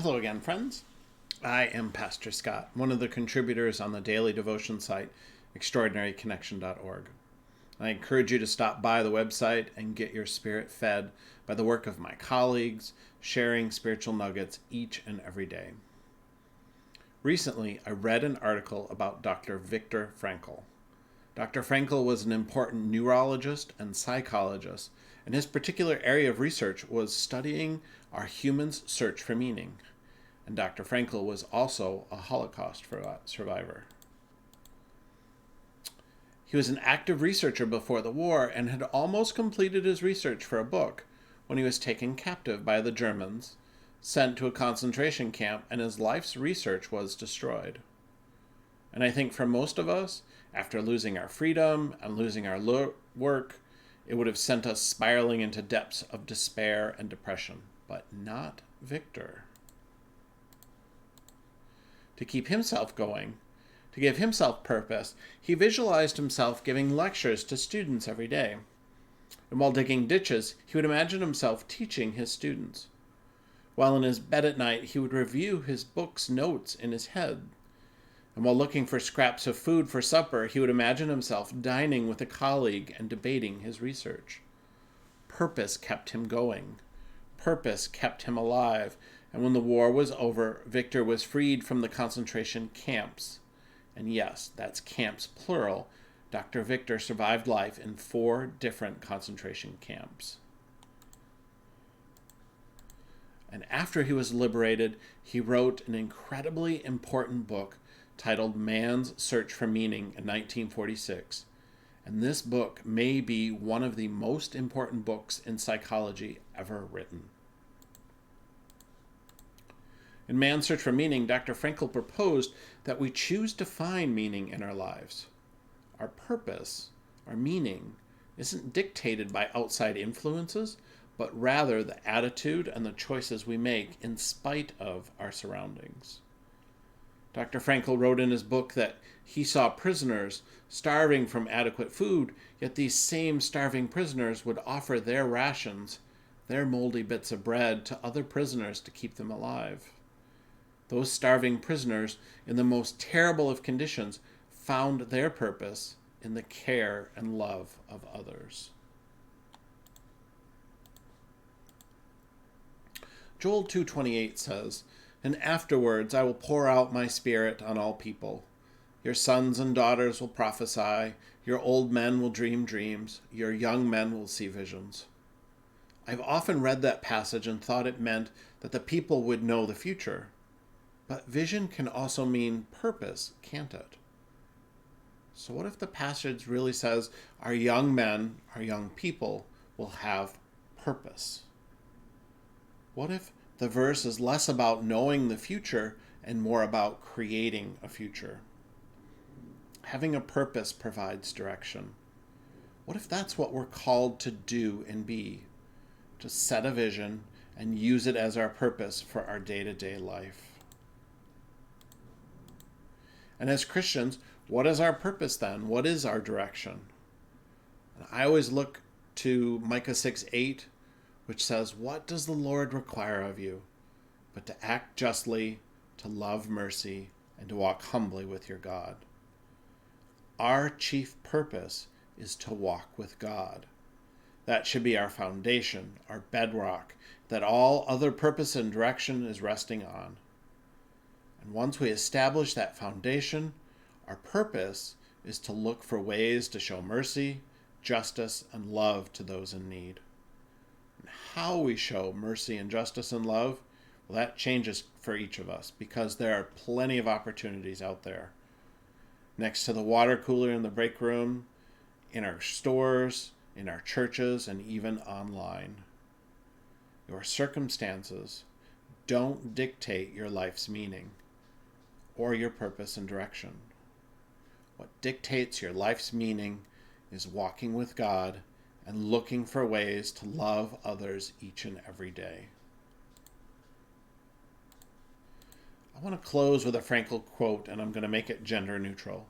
Hello again, friends. I am Pastor Scott, one of the contributors on the daily devotion site, extraordinaryconnection.org. I encourage you to stop by the website and get your spirit fed by the work of my colleagues, sharing spiritual nuggets each and every day. Recently, I read an article about Dr. Victor Frankl. Dr. Frankl was an important neurologist and psychologist, and his particular area of research was studying our humans' search for meaning. And Dr. Frankl was also a Holocaust survivor. He was an active researcher before the war and had almost completed his research for a book when he was taken captive by the Germans, sent to a concentration camp, and his life's research was destroyed. And I think for most of us, after losing our freedom and losing our work, it would have sent us spiraling into depths of despair and depression. But not Victor. To keep himself going, to give himself purpose, he visualized himself giving lectures to students every day. And while digging ditches, he would imagine himself teaching his students. While in his bed at night, he would review his book's notes in his head. And while looking for scraps of food for supper, he would imagine himself dining with a colleague and debating his research. Purpose kept him going. Purpose kept him alive. And when the war was over, Victor was freed from the concentration camps. And yes, that's camps plural. Dr. Victor survived life in 4 different concentration camps. And after he was liberated, he wrote an incredibly important book titled Man's Search for Meaning in 1946. And this book may be one of the most important books in psychology ever written. In Man's Search for Meaning, Dr. Frankl proposed that we choose to find meaning in our lives. Our purpose, our meaning, isn't dictated by outside influences, but rather the attitude and the choices we make in spite of our surroundings. Dr. Frankl wrote in his book that he saw prisoners starving from adequate food, yet these same starving prisoners would offer their rations, their moldy bits of bread, to other prisoners to keep them alive. Those starving prisoners, in the most terrible of conditions, found their purpose in the care and love of others. Joel 2:28 says, "And afterwards I will pour out my spirit on all people. Your sons and daughters will prophesy, your old men will dream dreams, your young men will see visions." I've often read that passage and thought it meant that the people would know the future. But vision can also mean purpose, can't it? So what if the passage really says our young men, our young people, will have purpose? What if the verse is less about knowing the future and more about creating a future? Having a purpose provides direction. What if that's what we're called to do and be? To set a vision and use it as our purpose for our day-to-day life. And as Christians, what is our purpose then? What is our direction? And I always look to Micah 6:8, which says, "What does the Lord require of you? But to act justly, to love mercy, and to walk humbly with your God." Our chief purpose is to walk with God. That should be our foundation, our bedrock, that all other purpose and direction is resting on. And once we establish that foundation, our purpose is to look for ways to show mercy, justice, and love to those in need. And how we show mercy and justice and love, well, that changes for each of us because there are plenty of opportunities out there. Next to the water cooler in the break room, in our stores, in our churches, and even online. Your circumstances don't dictate your life's meaning or your purpose and direction. What dictates your life's meaning is walking with God and looking for ways to love others each and every day. I want to close with a Frankl quote, and I'm going to make it gender neutral.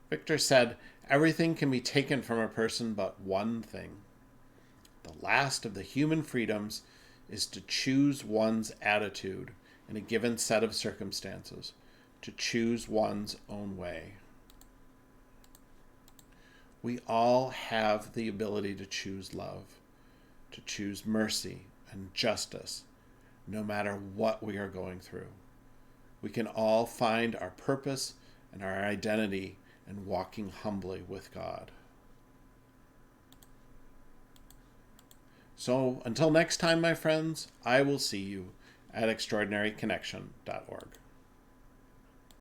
Victor said, "Everything can be taken from a person but one thing. The last of the human freedoms is to choose one's attitude in a given set of circumstances to choose one's own way. We all have the ability to choose love, to choose mercy and justice, no matter what we are going through. We can all find our purpose and our identity in walking humbly with God. So until next time, my friends, I will see you at extraordinaryconnection.org.